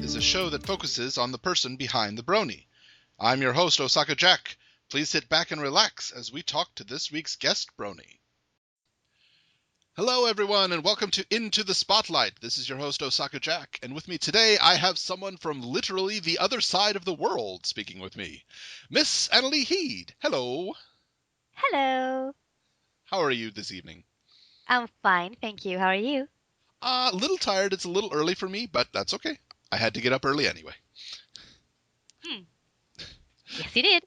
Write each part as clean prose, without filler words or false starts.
is a show that focuses on the person behind the brony. I'm your host, Osaka Jack. Please sit back and relax as we talk to this week's guest brony. Hello, everyone, and welcome to Into the Spotlight. This is your host, Osaka Jack, and with me today I have someone from literally the other side of the world speaking with me. Miss Anneli Heed. Hello. Hello. How are you this evening? I'm fine, thank you. How are you? A little tired. It's a little early for me, but that's okay. I had to get up early anyway. Hmm. Yes, you did.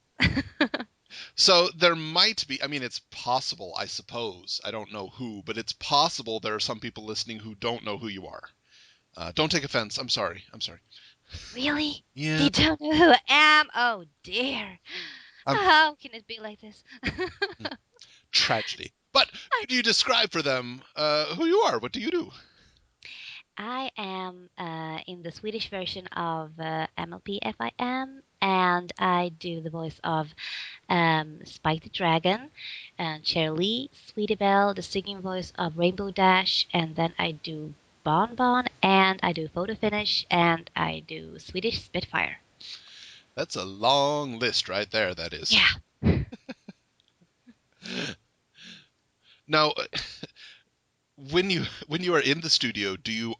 So there might be, it's possible, I suppose. I don't know who, but it's possible there are some people listening who don't know who you are. Don't take offense. I'm sorry. I'm sorry. Really? Yeah. They don't know who I am? Oh dear. I'm How can it be like this? tragedy. But could you describe for them who you are? What do you do? I am in the Swedish version of MLP FIM, and I do the voice of Spike the Dragon, and Cherry, Sweetie Belle, the singing voice of Rainbow Dash, and then I do Bon Bon, and I do Photo Finish, and I do Swedish Spitfire. That's a long list right there, that is. Yeah. Now, when you are in the studio, do you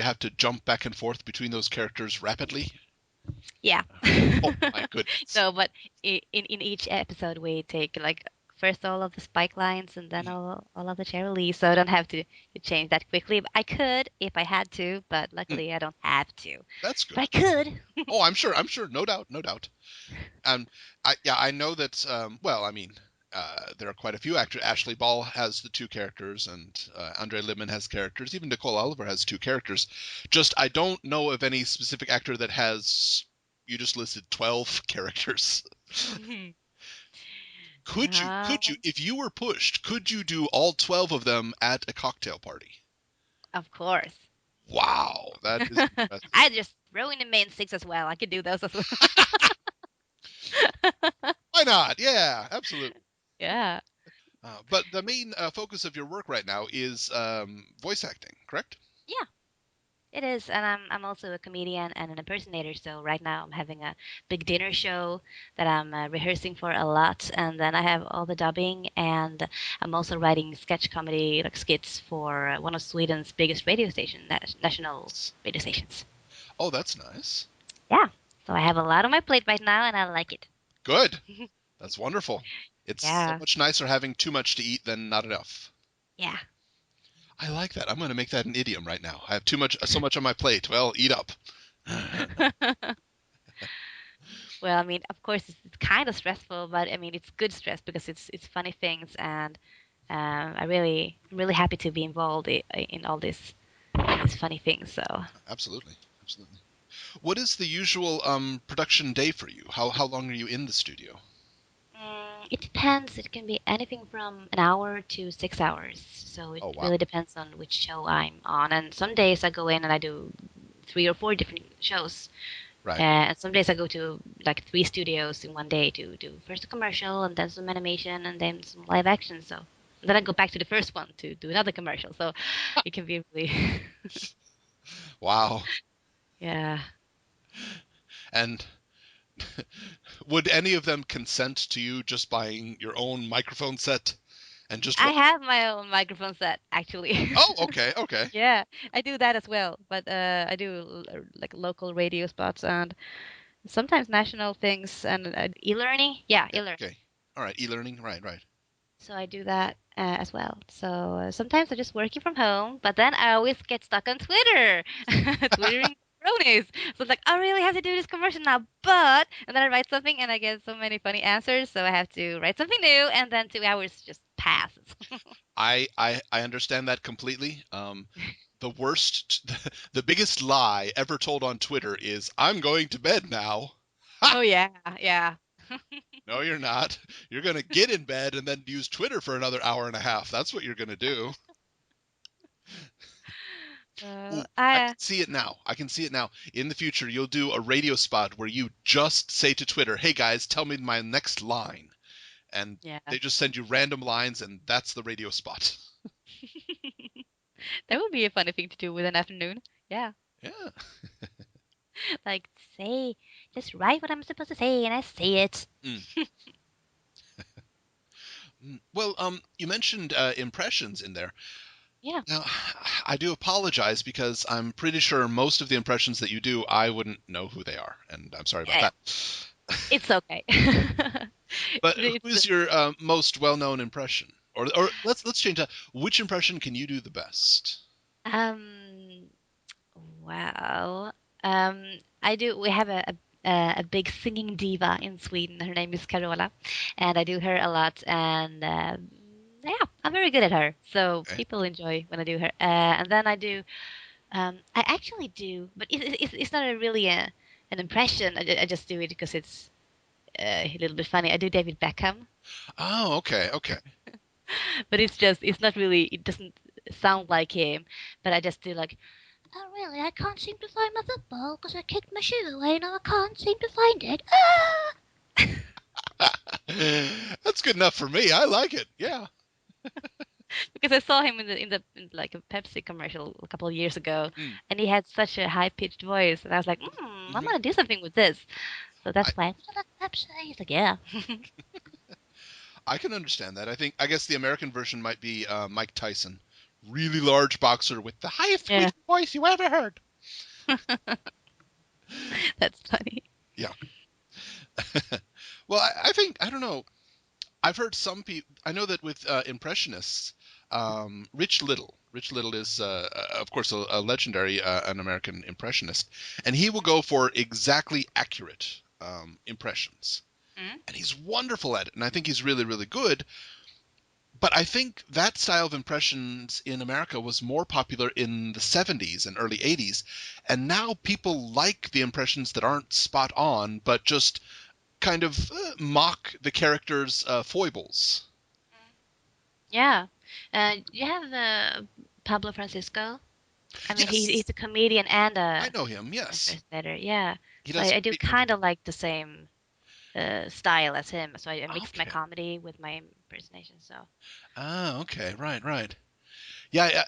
have to jump back and forth between those characters rapidly? Yeah. Oh my goodness. So, but in each episode, we take like first all of the Spike lines and then Mhm. all of the Cherry. So I don't have to change that quickly. I could if I had to, but Hmm, luckily I don't have to. that's good. But I could. Oh, I'm sure, no doubt, no doubt. Um, I know that. There are quite a few actors. Ashley Ball has the two characters, and Andre Libman has characters. Even Nicole Oliver has two characters. Just I don't know of any specific actor that has. You just listed 12 characters. Could you, Um, if you were pushed, could you do all 12 of them at a cocktail party? of course. Wow, that is impressive. I just throw in the main six as well. I could do those as well. Why not? Yeah, absolutely. Yeah. But the main focus of your work right now is voice acting, correct? Yeah. It is, and I'm also a comedian and an impersonator. So right now I'm having a big dinner show that I'm rehearsing for a lot, and then I have all the dubbing, and I'm also writing sketch comedy like skits for one of Sweden's biggest radio station, national radio stations. Oh, that's nice. Yeah, so I have a lot on my plate right now, and I like it. Good. That's wonderful. It's so Yeah, much nicer having too much to eat than not enough. yeah. I like that. I'm going to make that an idiom right now. I have so much on my plate. Well, eat up. Well, I mean, of course, it's kind of stressful, but I mean, it's good stress because it's funny things, and I'm really happy to be involved in all these funny things. So Absolutely. Absolutely. What is the usual production day for you? How long are you in the studio? it depends. It can be anything from an hour to 6 hours. So it Oh, wow. really depends on which show I'm on. And some days I go in and I do 3 or 4 different shows. Right. And some days I go to like 3 studios in one day to do first a commercial and then some animation and then some live action. So then I go back to the first one to do another commercial. So it can be really, Wow. yeah. And would any of them consent to you just buying your own microphone set and just I have my own microphone set actually. Oh, okay, okay. Yeah, I do that as well. But I do like local radio spots and sometimes national things and e-learning. Yeah, Yeah, e-learning. okay. All right, e-learning. Right, right. So I do that as well. So sometimes I'm just working from home, but then I always get stuck on Twitter, twittering bronies. So it's like I really have to do this commercial now, but and then I write something and I get so many funny answers, so I have to write something new, and then 2 hours just passes. I understand that completely. The worst, the biggest lie ever told on Twitter is, "I'm going to bed now." Ha! Oh yeah, yeah. No, you're not. You're gonna get in bed and then use Twitter for another hour and a half. That's what you're gonna do. Ooh, I I can see it now. I can see it now. In the future, you'll do a radio spot where you just say to Twitter, "Hey guys, tell me my next line," and yeah. they just send you random lines, and that's the radio spot. That would be a funny thing to do with an afternoon. Yeah. Yeah. like say, just write what I'm supposed to say, and I say it. Mm. Well, you mentioned impressions in there. Yeah. Now, I do apologize because I'm pretty sure most of the impressions that you do, I wouldn't know who they are, and I'm sorry about Eh, that. it's okay. But It's who's your most well-known impression? Or let's change that. Which impression can you do the best? um well, I do. We have a big singing diva in Sweden. Her name is Carola, and I do her a lot. And yeah, I'm very good at her, so Okay. people enjoy when I do her. And then I do. I actually do, but it's not a really an impression. I just do it because it's a little bit funny. I do David Beckham, Oh, okay, okay. but it's not really. It doesn't sound like him. But I just do like, oh, really? I can't seem to find my football because I kicked my shoe away. Now I can't seem to find it. Ah! That's good enough for me. I like it. Yeah. Because I saw him in like a Pepsi commercial a couple of years ago, Mm. and he had such a high pitched voice, and I was like, I'm Hmm. gonna do something with this. So I that's why. Would you like Pepsi? He's like, yeah. I can understand that. I guess the American version might be Mike Tyson, really large boxer with the highest Yeah, squeaky voice you ever heard. that's funny. Yeah. Well, I think I don't know. I've heard some people. I know that with impressionists, Rich Little is, of course, a legendary an American impressionist, and he will go for exactly accurate impressions, Mm? and he's wonderful at it. And I think he's really, really good. But I think that style of impressions in America was more popular in the 70s and early 80s, and now people like the impressions that aren't spot on, but just kind of mock the character's foibles. Yeah. You have Pablo Francisco. I mean, Yes, he's a comedian and I a know him. Yes, impersonator. Yeah. he So does I do great. kind of like the same style as him. So I mix my Okay. comedy with my impersonation. So Ah, okay. Right, right. Yeah,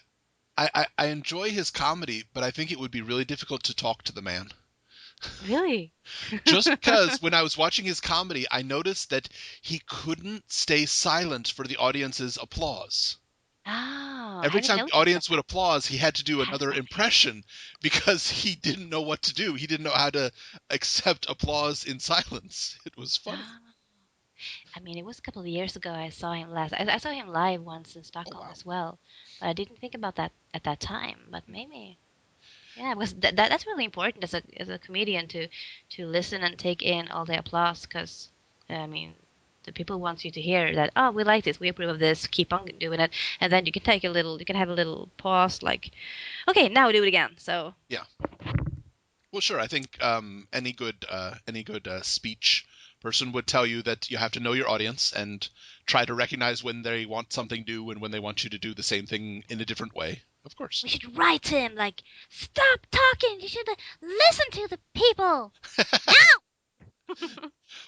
I enjoy his comedy, but I think it would be really difficult to talk to the man. really, Just because when I was watching his comedy, I noticed that he couldn't stay silent for the audience's applause. oh, I Every didn't time the notice audience would that. applause, he had to do That's another not fair. impression because he didn't know what to do. He didn't know how to accept applause in silence. It was funny. Ah, I mean, it was a couple of years ago I saw him last. I saw him live once in Oh, Stockholm wow. as well, but I didn't think about that at that time. But maybe, yeah, because that's really important as a comedian to listen and take in all the applause. Because I mean, the people want you to hear that. Oh, we like this. We approve of this. Keep on doing it. And then you can take a little. You can have a little pause. Like, okay, now we do it again. So Yeah. Well, sure. I think any good speech person would tell you that you have to know your audience and try to recognize when they want something new and when they want you to do the same thing in a different way. Of course. we should write him. Like, stop talking. You should listen to the people now.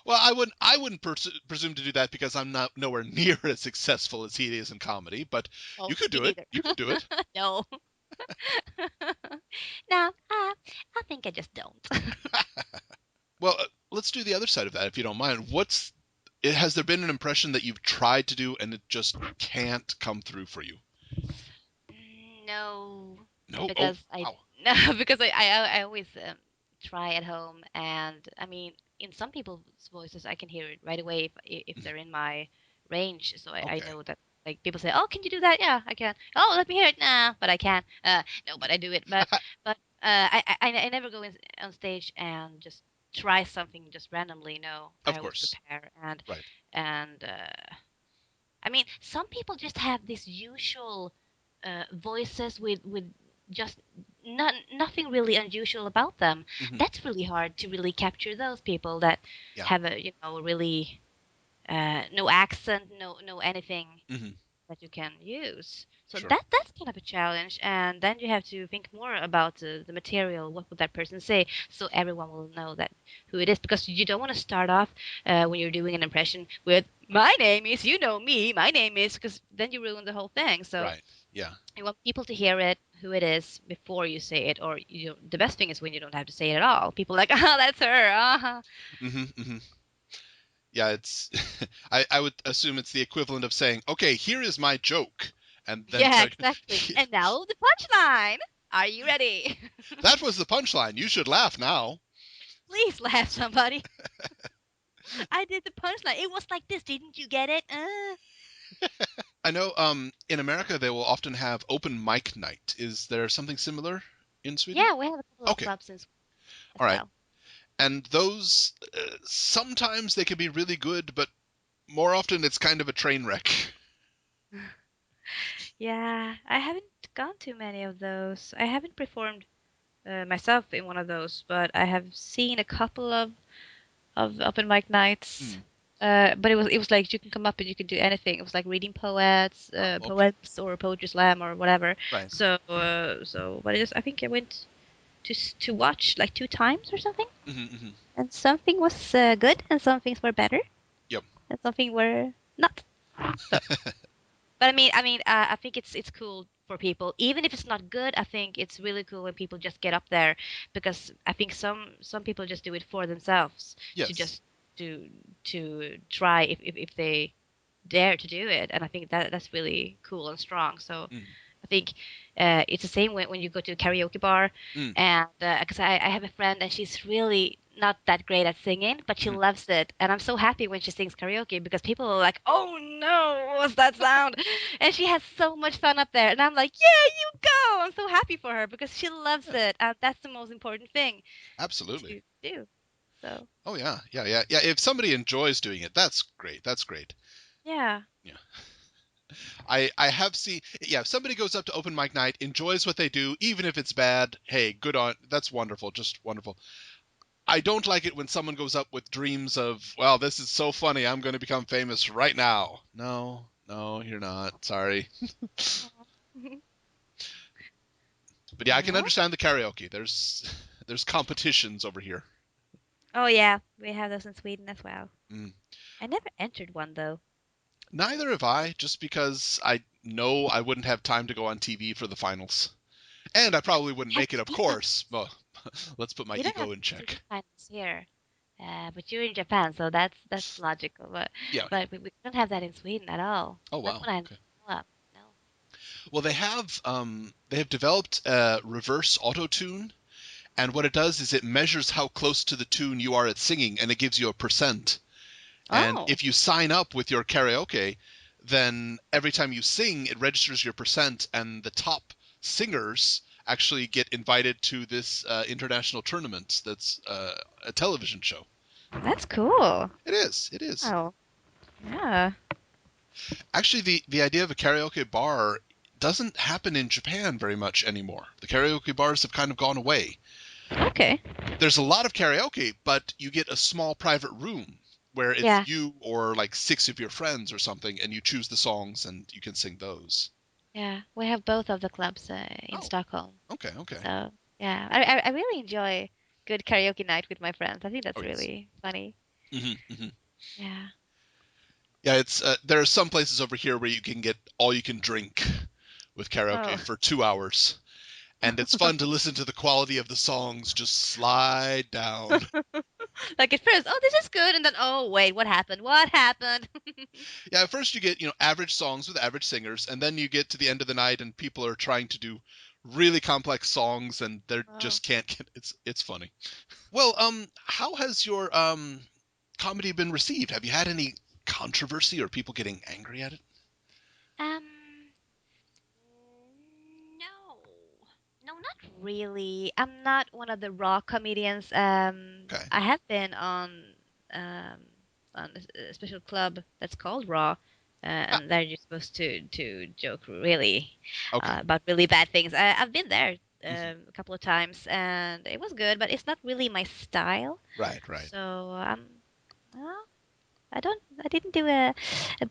Well, I wouldn't presume to do that because I'm not nowhere near as successful as he is in comedy. But Oh, you could me do it. neither. You could do it. No. No, I think I just don't. Well, let's do the other side of that if you don't mind. Has there been an impression that you've tried to do and it just can't come through for you? No, No. Oh, because I wow. no because I always try at home, and I mean in some people's voices I can hear it right away if they're in my range, so I Okay. know that like people say, oh, can you do that? Yeah, I can. Oh, let me hear it. Nah, but I can't. No, but I do it. But I never go on stage and just try something just randomly. No, I Of always course. prepare Right. and I mean, some people just have this usual voices with just nothing really unusual about them. Hmm. That's really hard to really capture those people that Yeah. have a really no accent, no anything Hmm. that you can use. So Sure. that's kind of a challenge, and then you have to think more about the material. What would that person say? So everyone will know that who it is, because you don't want to start off when you're doing an impression with "My name is," you know me. My name is, because then you ruin the whole thing. So Right. Yeah. You want people to hear it, who it is, before you say it. Or the best thing is when you don't have to say it at all. People are like, oh, that's her. Uh-huh. Hmm. Hmm. Yeah, it's I would assume it's the equivalent of saying, "Okay, here is my joke," and then Yeah, tell exactly. And now the punchline. Are you ready? that was the punchline. You should laugh now. Please laugh, somebody. I did the punchline. It was like this. Didn't you get it? I know in America they will often have open mic night. Is there something similar in Sweden? Yeah, we have a couple of Okay. clubs in Sweden as All right. well. And those sometimes they can be really good, but more often it's kind of a train wreck. Yeah, I haven't gone to many of those. I haven't performed myself in one of those, but I have seen a couple of open mic nights. Hmm. But it was like you can come up and you can do anything. It was like reading Oh, okay. poets or poetry slam or whatever. Right. But I think I went to watch like 2 times or something, Hmm. Hmm. and something was good and some things were better Yep. and something were not. So, but I think it's cool for people, even if it's not good. I think it's really cool when people just get up there, because I think some people just do it for themselves to Yes. just to to try if they dare to do it, and I think that's really cool and strong. So Mm. I think it's the same when you go to a karaoke bar, Mm. and because I have a friend and she's really not that great at singing, but she Mhm. loves it, and I'm so happy when she sings karaoke because people are like, "Oh no, what's that sound?" And she has so much fun up there, and I'm like, "Yeah, you go!" I'm so happy for her because she loves Yeah. it, and that's the most important thing Absolutely. to do. So Oh yeah. Yeah. Yeah. Yeah. If somebody enjoys doing it, that's great. That's great. yeah, Yeah. I have seen. Yeah. If somebody goes up to open mic night, enjoys what they do, even if it's bad, hey, good on. That's wonderful. Just wonderful. I don't like it when someone goes up with dreams of, well, this is so funny. I'm going to become famous right now. No. No, you're not. Sorry. But yeah, I can no. understand the karaoke. There's competitions over here. Oh yeah, we have those in Sweden as well. Mm. I never entered one though. Neither have I, just because I know I wouldn't have time to go on TV for the finals. And I probably wouldn't We have make it, of TV. course. Well, let's put my We don't have ego in TV check. finals here, but you're in Japan, so that's logical. But Yeah. we don't have that in Sweden at all. Oh Not wow. when I know Okay. of. No. Well, they have developed a reverse auto tune, and what it does is it measures how close to the tune you are at singing, and it gives you a percent. And Oh, if you sign up with your karaoke, then every time you sing, it registers your percent, and the top singers actually get invited to this international tournament that's a television show. that's cool. It is. It is. Oh, yeah. Actually, the idea of a karaoke bar doesn't happen in Japan very much anymore. The karaoke bars have kind of gone away. Okay. There's a lot of karaoke, but you get a small private room where it's Yeah, you or like six of your friends or something, and you choose the songs and you can sing those. yeah. We have both of the clubs in Oh, Stockholm. okay, okay. So yeah, I really enjoy good karaoke night with my friends. I think Oh that's yes. really funny. Hmm. Yeah. Yeah, it's there are some places over here where you can get all you can drink with karaoke Oh. for 2 hours, and it's fun to listen to the quality of the songs just slide down. Like at first, oh, this is good, and then, oh, wait, what happened? What happened? Yeah, at first you get, average songs with average singers, and then you get to the end of the night and people are trying to do really complex songs and they Oh. just can't get it's funny. Well, how has your comedy been received? Have you had any controversy or people getting angry at it? Um, no. No, not really. I'm not one of the raw comedians. Okay. I have been um on a special club that's called Raw, Ah, and they're just supposed to joke really okay. about really bad things. I've been there Hmm. a couple of times, and it was good, but it's not really my style. Right, right. So well, I didn't do a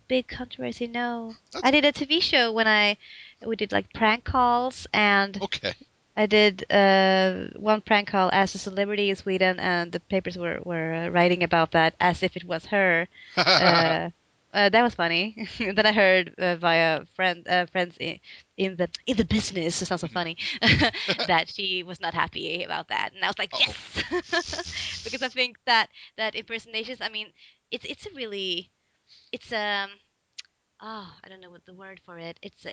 big controversy. No, That's I did a TV show when we did like prank calls, and okay. I did one prank call as a celebrity in Sweden, and the papers were writing about that as if it was her. Uh, That was funny. Then I heard via friends in the business. It sounds so funny that she was not happy about that, and I was like, yes, Uh-oh. because I think that impersonations. I mean, it's a really it's I don't know what the word for it. It's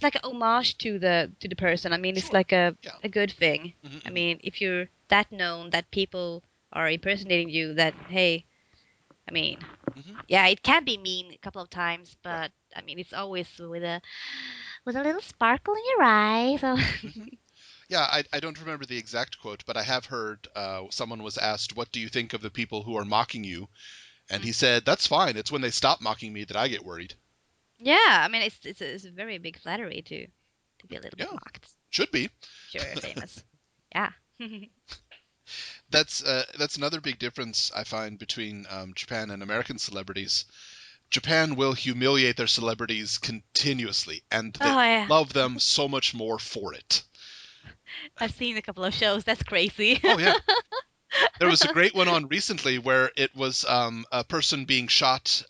like a homage to the person. I mean, it's Sure. like Yeah. a good thing. Hmm. I Hmm. mean, if you're that known that people are impersonating you, that hey, I mean, Hmm. yeah, it can be mean a couple of times, Right. but I mean, it's always with a little sparkle in your eye. So Hmm. Yeah, I don't remember the exact quote, but I have heard someone was asked, "What do you think of the people who are mocking you?" And he said, "That's fine. It's when they stop mocking me that I get worried." yeah, I mean, it's a very big flattery to be a little bit Yeah, mocked. should be. Sure, you're famous. Yeah. That's another big difference I find between Japan and American celebrities. Japan will humiliate their celebrities continuously, and they Oh yeah, love them so much more for it. I've seen a couple of shows. That's crazy. Oh yeah, there was a great one on recently where it was a person being shot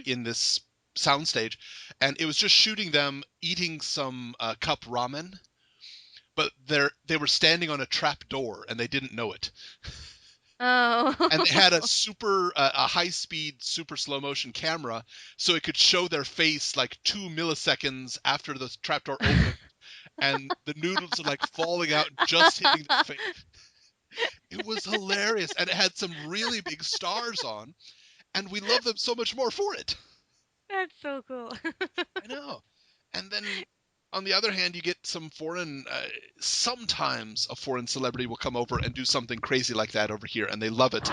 in this soundstage, and it was just shooting them eating some cup ramen, but they were standing on a trap door and they didn't know it. And they had a Oh. super a high speed super slow motion camera so it could show their face like 2 milliseconds after the trapdoor opened, and the noodles are like falling out just hitting their face. It was hilarious, and it had some really big stars on, and we love them so much more for it. That's so cool. I know. And then on the other hand, you get some foreign sometimes a foreign celebrity will come over and do something crazy like that over here, and they love it.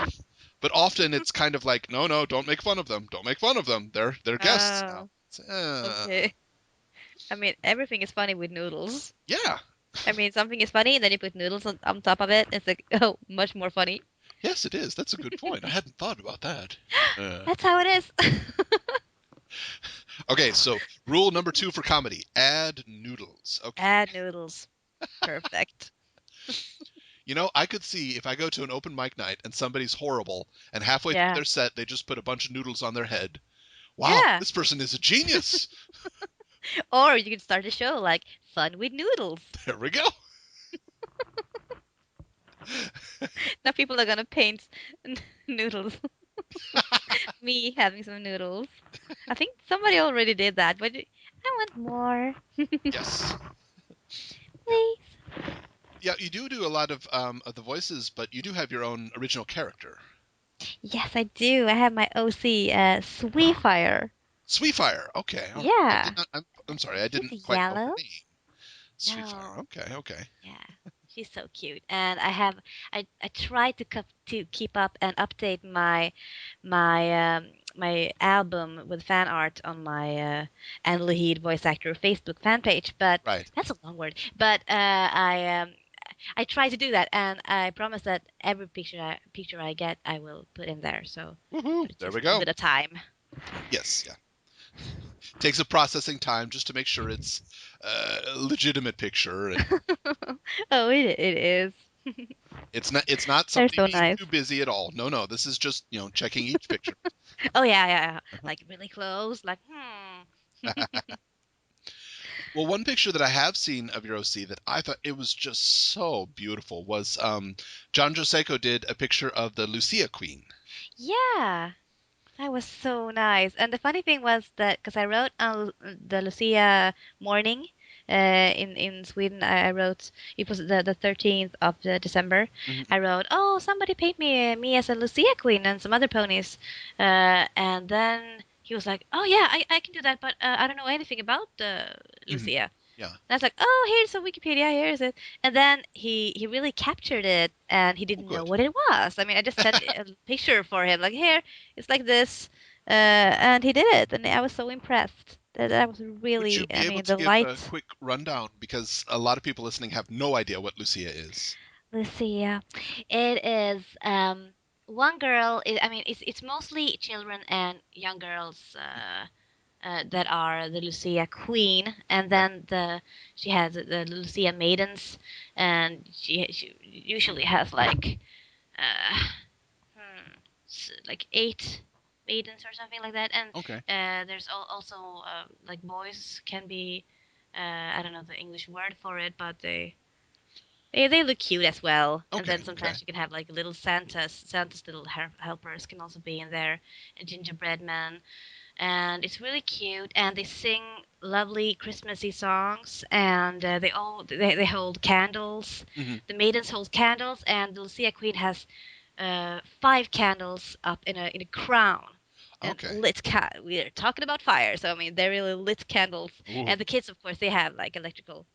But often it's kind of like, no, no, don't make fun of them. Don't make fun of them. They're guests now. Oh, It's, okay. I mean, everything is funny with noodles. yeah. I mean, something is funny, and then you put noodles on top of it. It's like, oh, much more funny. Yes, it is. That's a good point. I hadn't thought about that. Uh, That's how it is. okay, so rule number two for comedy: add noodles. Okay. Add noodles. Perfect. I could see if I go to an open mic night and somebody's horrible, and halfway through Yeah. their set they just put a bunch of noodles on their head. Wow, Yeah. this person is a genius. Or you could start a show like Fun with Noodles. There we go. Now people are gonna paint noodles. Me having some noodles. I think somebody already did that, but I want more. Yes. Yeah. Please. Yeah, you do a lot of the voices, but you do have your own original character. Yes, I do. I have my OC, Sweetfire. Sweetfire. Okay. All right. I Yeah. did not. I'm sorry. I She's didn't quite know her yellow. name. Sweetfire. No. Okay. Okay. Yeah, she's so cute, and I try to keep up and update my album with fan art on my Anneli voice actor Facebook fan page, but Right. that's a long word. But I try to do that, and I promise that every picture I get, I will put in there. So, Woohoo! but it's There we just give go. it a time. Yes. Yeah. Takes a processing time just to make sure it's a legitimate picture, and Oh, it is. it's not They're somebody so being nice. too busy at all. No, no. This is just checking each picture. Oh yeah, Uh-huh. like really close, like hmm. Well, one picture that I have seen of your OC that I thought it was just so beautiful was John Joseko did a picture of the Lucia Queen. Yeah, that was so nice. And the funny thing was that because I wrote on the Lucia morning in Sweden, I wrote it was the 13th of December. Hmm. I wrote, "Oh, somebody paint me as a Lucia queen and some other ponies," and then he was like, "Oh yeah, I can do that, but I don't know anything about Hmm. Lucia." Yeah. And I was like, "Oh, here's a Wikipedia. Here's it." And then he really captured it, and he Oh, didn't know good. what it was. I mean, I just sent a picture for him, like, "Here, it's like this," and he did it, and I was so impressed. That was Would you really, be I able mean, to the give a light. quick rundown because a lot of people listening have no idea what Lucia is? Lucia, it is one girl. I mean, it's mostly children and young girls. That are the Lucia Queen, and Right. then she has the Lucia Maidens, and she usually has like uh, like eight. maidens or something like that. And Okay. there's also like boys can be, I don't know the English word for it, but they look cute as well. And Okay. then Okay. sometimes you can have like little Santa's little helpers can also be in there, a gingerbread man, and it's really cute. And they sing lovely Christmassy songs, and they hold candles. Hmm. The maidens hold candles, and the Lucia Queen has five candles up in a crown. And Okay. we're talking about fire, so I mean they're really lit candles. Ooh. And the kids, of course, they have like electrical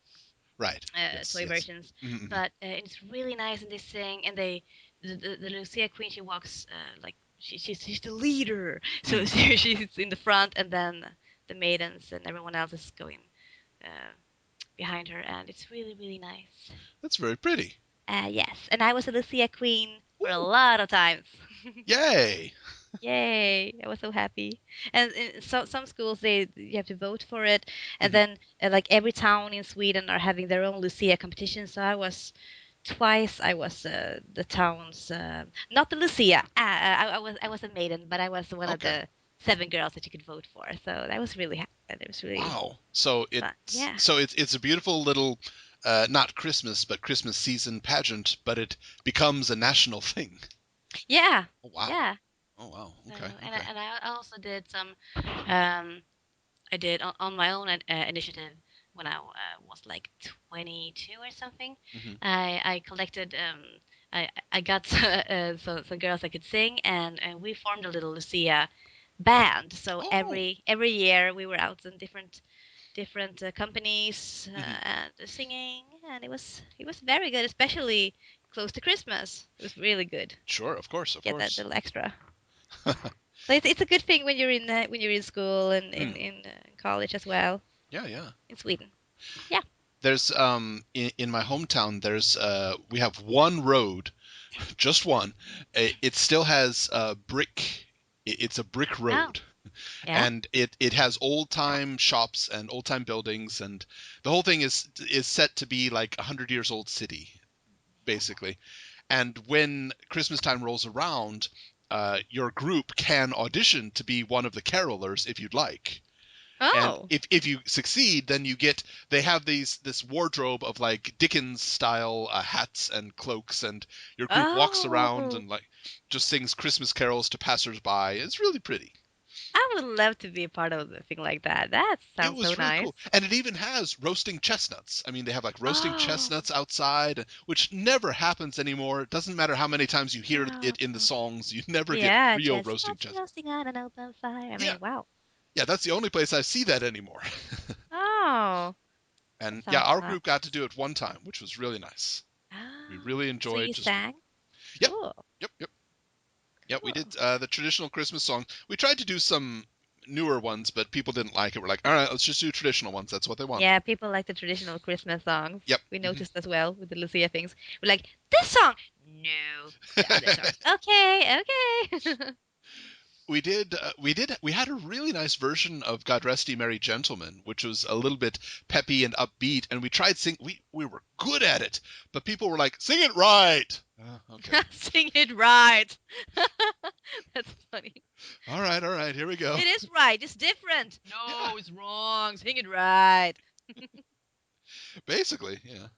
Right. Yes. toy Yes. versions, Hmm. but it's really nice, and they sing, and the Lucia Queen, she walks like she's the leader, so Hmm. she's in the front, and then the maidens and everyone else is going uh, behind her, and it's really really nice. That's very pretty. Yes, and I was a Lucia Queen for a Ooh. lot of times. Yay. Yay! I was so happy. And in some schools they you have to vote for it, and Hmm. then like every town in Sweden are having their own Lucia competition. So I was the town's not the Lucia. I was a maiden, but I was one of Okay. the seven girls that you could vote for. So that was really it was really Wow. So fun. it's Yeah, so it's a beautiful little not Christmas but Christmas season pageant, but it becomes a national thing. yeah, Oh wow. yeah. Oh wow. So Okay. Okay. and I also did some. Um, I did on my own initiative when I was like 22 or something. Hmm. I collected. I got some girls that could sing, and we formed a little Lucia band. So Oh. every year we were out in different companies Hmm. and singing, and it was very good, especially close to Christmas. It was really good. Sure. Of course. Of Get that course. little extra. So it's a good thing when you're in school and Hmm. in college as well Yeah. Yeah. in Sweden. Yeah. There's in my hometown there's we have one road, just one. It still has brick. It's a brick Oh, road, yeah. and it has old time shops and old time buildings, and the whole thing is set to be like 100 years old city basically. And when Christmas time rolls around, your group can audition to be one of the carolers if you'd like. And Oh. if you succeed, then you get they have this wardrobe of like Dickens style hats and cloaks, and your group walks around Oh. and like just sings Christmas carols to passersby. It's really pretty. I would love to be a part of a thing like that. That It sounds so was really nice. cool, and it even has roasting chestnuts. I mean, they have like roasting Oh. chestnuts outside, which never happens anymore. It doesn't matter how many times you hear No. it in the songs, you never get Yeah, real roasting chestnuts chestnuts. roasting on an open fire. I Yeah, mean, wow. yeah, that's the only place I see that anymore. Oh, that And yeah, sounds our nice. group got to do it one time, which was really nice. We Oh, really so enjoyed you just. sang? Yep, Cool. yep, yep, yep. We Cool. did the traditional Christmas song. We tried to do some newer ones, but people didn't like it. We're like, all right, let's just do traditional ones. That's what they want. Yeah, people like the traditional Christmas songs. Yep. We Hmm. noticed as well with the Lucia things. We're like, this song? No. The other song. Okay, okay. We had a really nice version of God Rest Ye Merry Gentlemen, which was a little bit peppy and upbeat, and we tried sing. We were good at it, but people were like, sing it right. Okay. Sing it right. That's funny. All right, here we go. It is right. It's different. Yeah, No, it's wrong. Sing it right. basically, yeah.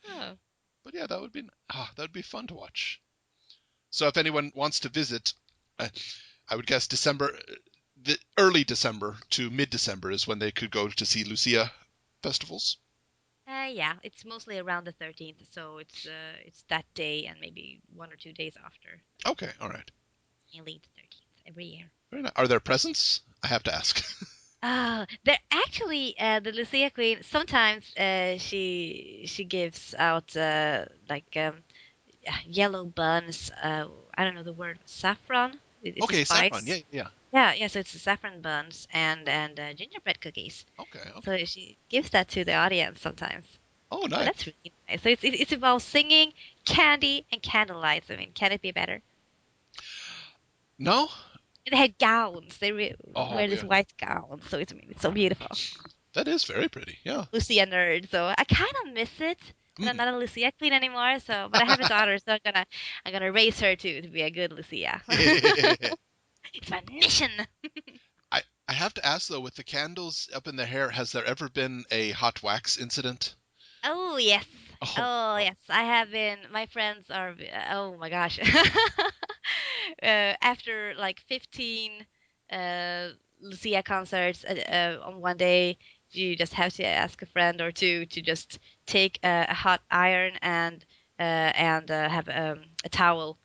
Oh. But yeah, that would be fun to watch. So if anyone wants to visit, uh, I would guess the early December to mid December is when they could go to see Lucia festivals. Yeah, it's mostly around the 13th, so it's that day and maybe 1 or 2 days after. Okay, all right. Mainly the 13th every year. Very nice. Are there presents? I have to ask. They're actually the Lucia Queen. Sometimes she gives out like yellow buns. I don't know the word saffron. It's a Okay, saffron. Yeah, spice. yeah. Yeah, yeah. So it's saffron buns and gingerbread cookies. Okay, okay. So she gives that to the audience sometimes. Oh, So nice. that's really nice. So it's about singing, candy, and candlelight. I mean, can it be better? No? And they had gowns. Oh, wear this yeah. white gown. So I mean, it's so beautiful. That is very pretty. Yeah. Lucia nerd. So I kind of miss it. And I'm Mm. not a Lucia queen anymore. So, but I have a daughter, so I'm gonna raise her to be a good Lucia. It's my mission. I have to ask though, with the candles up in the hair, has there ever been a hot wax incident? Oh yes. Oh Oh no. yes. I have been. My friends are. Oh my gosh. After like 15 Lucia concerts on one day, you just have to ask a friend or two to just take a hot iron and have a towel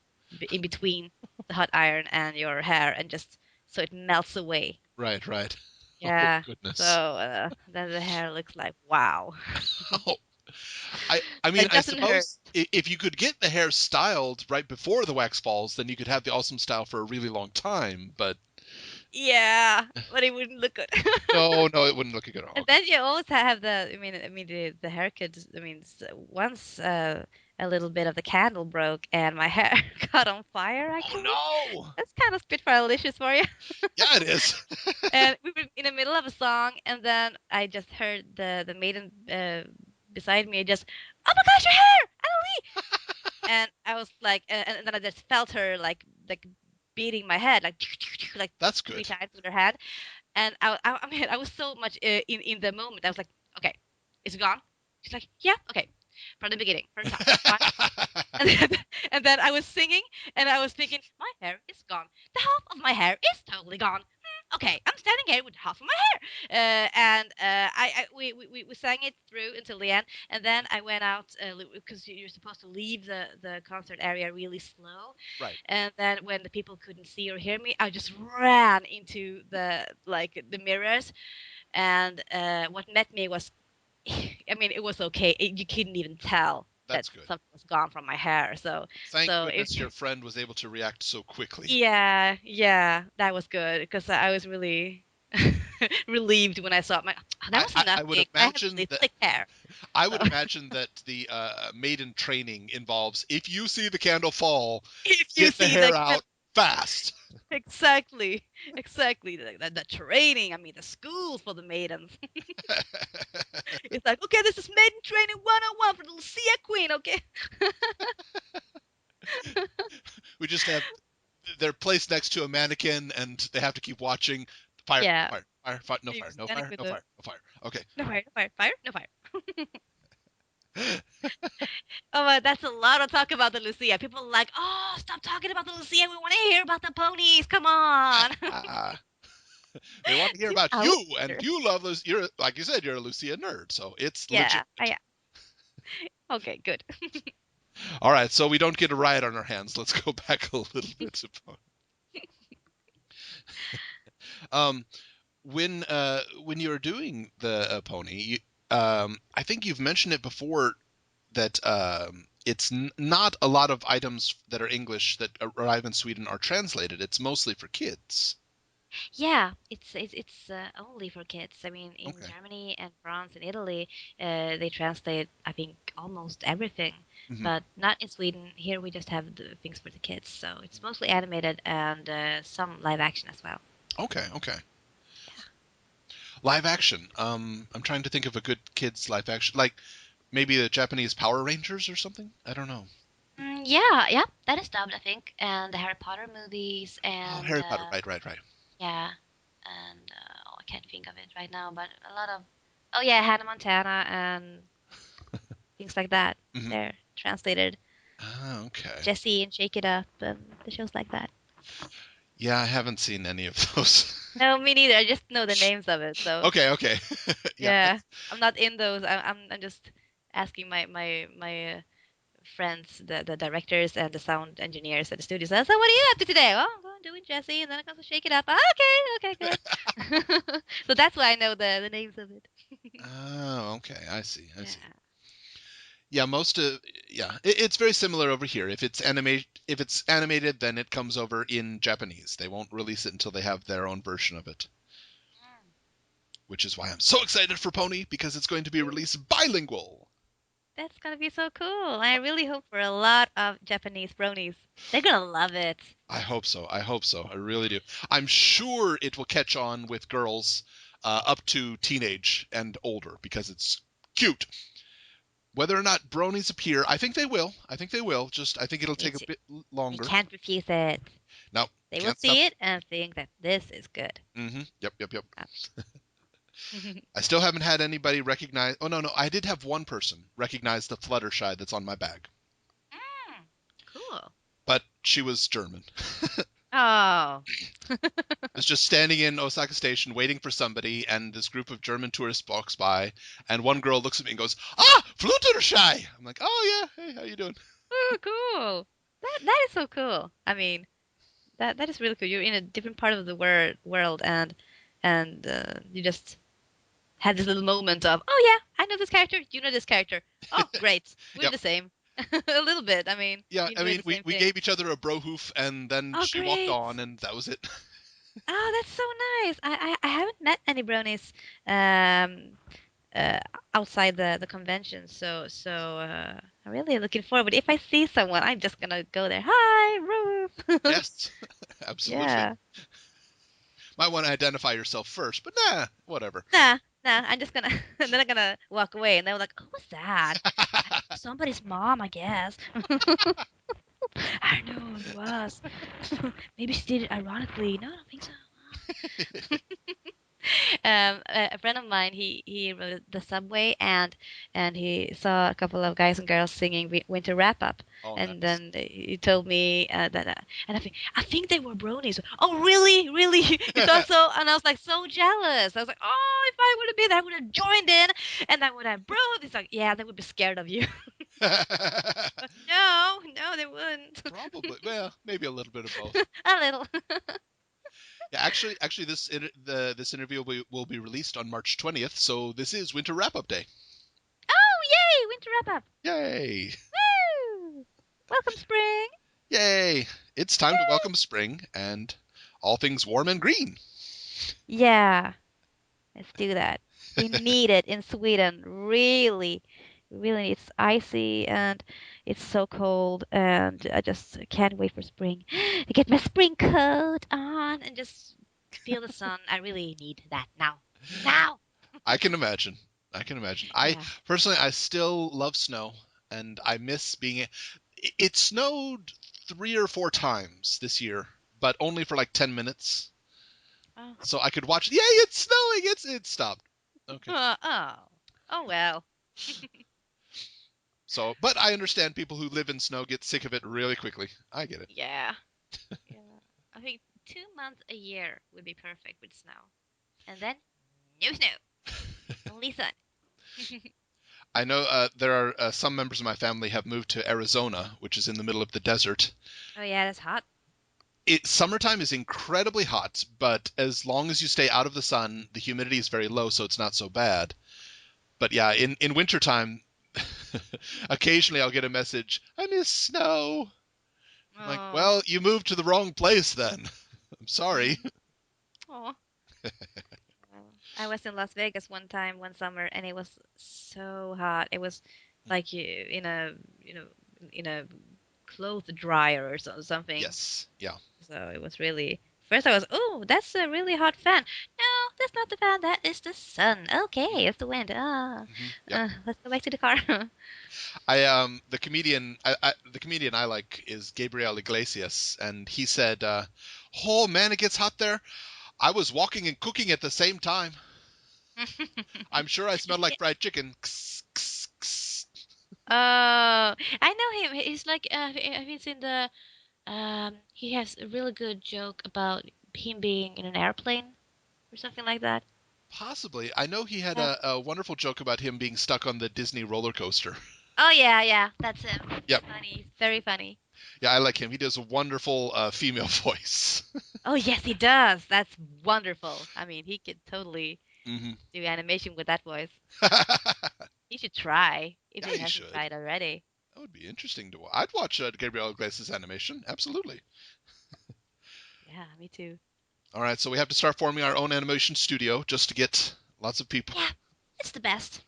in between the hot iron and your hair, and just so it melts away. Right, right. Oh Yeah. So goodness. then the hair looks like wow. Oh, I But mean, it I doesn't hurt. suppose if you could get the hair styled right before the wax falls, then you could have the awesome style for a really long time. But Yeah, but it wouldn't look good. no, no, it wouldn't look good at all. And Okay. then you always have I mean, the haircut. I mean, once a little bit of the candle broke and my hair caught on fire. Oh Actually, no. that's kind of Spitfire-licious for you. Yeah, it is. And we were in the middle of a song, and then I just heard the maiden beside me just, "Oh my gosh, your hair, Anneli!" And I was like, and then I just felt her like beating my head like That's three good. times with her head. And I mean, I was so much in the moment. I was like, okay, is it gone? She's like, yeah, okay, from the beginning, from the top, fine. And then, and then I was singing, and I was thinking, my hair is gone. The half of my hair is totally gone. Okay, I'm standing here with half of my hair. We sang it through until the end, and then I went out because you're supposed to leave the concert area really slow. Right. And then when the people couldn't see or hear me, I just ran into the mirrors, and what met me was, I mean, it was okay. You couldn't even tell that That's good. something was gone from my hair. So, Thank so it, goodness your friend was able to react so quickly. yeah, yeah, that was good because I was really relieved when I saw my. That was I would nothing. I have imagine really that thick hair. I So would imagine that the maiden training involves if you see the candle fall, if you get the see the hair out fast. exactly, exactly the training. I mean, the school for the maidens. It's like, okay, this is maiden training 101 for the Lucia Queen. Okay. We just have they're placed next to a mannequin and they have to keep watching. Fire, Yeah. fire, fire, fire, no You're fire, no standing fire, with no the fire, no fire. Okay. no fire, no fire, fire, no fire. Oh, that's a lot of talk about the Lucia. People are like, oh, stop talking about the Lucia. We want to hear about the ponies. Come on. Ah, they want to hear 2 about hours you, and later. you love those. You're like you said, you're a Lucia nerd, so it's Yeah. legitimate. Yeah. Okay. Good. All right, so we don't get a riot on our hands. Let's go back a little bit. Um, when you're doing the pony, I think you've mentioned it before that it's not a lot of items that are English that arrive in Sweden are translated. It's mostly for kids. Yeah. It's only for kids. I mean, in Okay. Germany and France and Italy, they translate, I think, almost everything. Hmm. But not in Sweden. Here we just have the things for the kids. So it's mostly animated and some live action as well. Okay. Okay. Yeah. Live action. I'm trying to think of a good kids live action, like maybe the Japanese Power Rangers or something. I don't know. Yeah, yeah, that is dubbed, I think, and the Harry Potter movies, Oh, and Harry Potter. Right. Right. Right. yeah, and oh, I can't think of it right now, but a lot of, oh yeah, Hannah Montana and things like that. Hmm. They're translated. Ah, okay. Jesse and Shake It Up, and the shows like that. Yeah, I haven't seen any of those. No, me neither. I just know the names of it. So Okay. Okay. Yeah. yeah, That's. I'm not in those. I'm just asking my friends, the directors and the sound engineers at the studio. So, what are you up to today? Well, I'm going doing Jesse, and then I'm going to shake it up. Ah, okay, okay, good. So that's why I know the names of it. Oh, okay. I see. I see. Yeah. Yeah, most of yeah, it's very similar over here. If it's animated, then it comes over in Japanese. They won't release it until they have their own version of it, Mm. which is why I'm so excited for Pony because it's going to be Ooh, released bilingual. that's gonna be so cool. I really hope for a lot of Japanese bronies. They're gonna love it. I hope so. I hope so. I really do. I'm sure it will catch on with girls up to teenage and older because it's cute. Whether or not bronies appear, I think they will. I think they will. Just I think it'll Me take a too. bit We longer. can't refuse it. No, They will can't stop. see it and think that this is good. Yep, yep, yep. Uh, I still haven't had anybody recognize. Oh, no, no. I did have one person recognize the Fluttershy that's on my bag, Mm, cool. but she was German. Oh. I was just standing in Osaka Station waiting for somebody, and this group of German tourists walks by, and one girl looks at me and goes, "Ah, Fluttershy!" I'm like, "Oh yeah, hey, how you doing?" Oh, cool. That is so cool. I mean, that is really cool. You're in a different part of the world, and you just had this little moment of, oh yeah, I know this character. You know this character. Oh, great. We're Yep. the same. A little bit. I mean, Yeah, we I enjoy mean, the we, same we things. gave each other a bro hoof, and then Oh, she walked great. on, and that was it. Oh, that's so nice. I haven't met any bronies um uh outside the convention, so I'm really looking forward. If I see someone, I'm just gonna go there. Hi, Ruth. Yes, absolutely. Yeah. Might want to identify yourself first, but nah, whatever. Nah, nah. I'm just gonna and then I'm gonna walk away, and they're like, "Who was that? Somebody's mom, I guess." I don't know who it was. Maybe she did it ironically. No, I don't think so. A friend of mine, he rode the subway and he saw a couple of guys and girls singing Winter Wrap Up, Oh, and nice. then he told me that and I think they were bronies. Oh, really, really? You thought so? And I was like so jealous. I was like, oh, if I would have been, I would have joined in, and I would have bro. He's like, yeah, they would be scared of you. But no, no, they wouldn't. Probably. Well, maybe a little bit of both. A little. Yeah, actually, this interview will be released on March 20th, so this is Winter Wrap Up Day. Oh, yay! Winter Wrap Up. Yay! Woo! Welcome, spring. Yay! It's time to welcome spring and all things warm and green. Yeah, let's do that. We need it in Sweden. Really, really. It's icy and it's so cold, and I just can't wait for spring to get my spring coat on and just feel the sun. I really need that now. Now! I can imagine. I can imagine. I Yeah. personally, I still love snow, and I miss being. It snowed 3 or 4 times this year, but only for like 10 minutes. Oh. So I could watch. Yay! It's snowing. It stopped. Okay. Oh. Oh well. So, but I understand people who live in snow get sick of it really quickly. I get it. Yeah. Yeah. I think 2 months a year would be perfect with snow. And then no snow. Only sun. I know there are some members of my family have moved to Arizona, which is in the middle of the desert. Oh yeah, that's hot. Summertime is incredibly hot, but as long as you stay out of the sun, the humidity is very low, so it's not so bad. But yeah, in wintertime, occasionally I'll get a message, I miss snow. I'm like, Oh. well, you moved to the wrong place then. I'm sorry. Oh. I was in Las Vegas one time, one summer, and it was so hot. It was like you in a, you know, in a clothes dryer or something. Yes. Yeah. So it was really. First, I was, oh, that's a really hot fan. No, that's not the fan. That is the sun. Okay, it's the wind. Yep. Let's go back to the car. The comedian I like is Gabriel Iglesias, and he said, "Oh man, it gets hot there. I was walking and cooking at the same time. I'm sure I smelled like Yeah. fried chicken." Kss, kss, kss. I know him. He's like, have you seen the? He has a really good joke about him being in an airplane or something like that. Possibly. I know he had Yeah. a wonderful joke about him being stuck on the Disney roller coaster. Oh yeah, yeah, that's him. He's Yep. funny, very funny. Yeah, I like him. He does a wonderful female voice. Oh yes, he does. That's wonderful. I mean, he could totally hmm do animation with that voice. Yeah, He should try if he he hasn't should. tried already. That would be interesting to watch. I'd watch Gabriel Iglesias animation. Absolutely. Yeah, me too. All right, so we have to start forming our own animation studio just to get lots of people. Yeah, it's the best.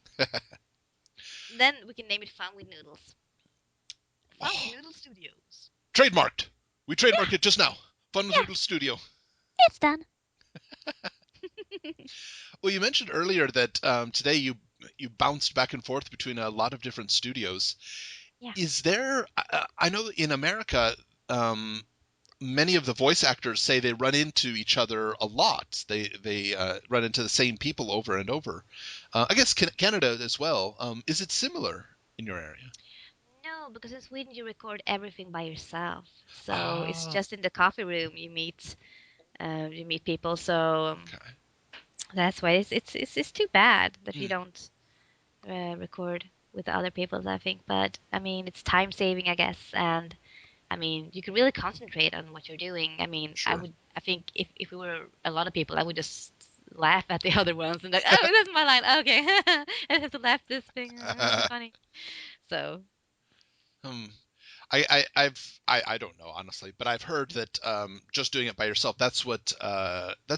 Then we can name it Fun with Noodles. Fun with Oh, Noodle Studios. trademarked. We trademarked Yeah, it just now. Fun with yeah, Noodle Studio. it's done. Well, you mentioned earlier that today you bounced back and forth between a lot of different studios. Yeah. Is there? I know in America, um, many of the voice actors say they run into each other a lot. They run into the same people over and over. I guess Canada as well. Is it similar in your area? No, because in Sweden you record everything by yourself. So it's Ah, just in the coffee room you meet people. So okay. that's why it's too bad that you Mm, don't record with other people, I think. But I mean, it's time saving, I guess, and I mean, you can really concentrate on what you're doing. I mean, sure. I think if we were a lot of people, I would just laugh at the other ones and like, oh, that's my line. Okay, I have to laugh this thing. That's funny. So, Hmm. I don't know honestly, but I've heard that just doing it by yourself, that's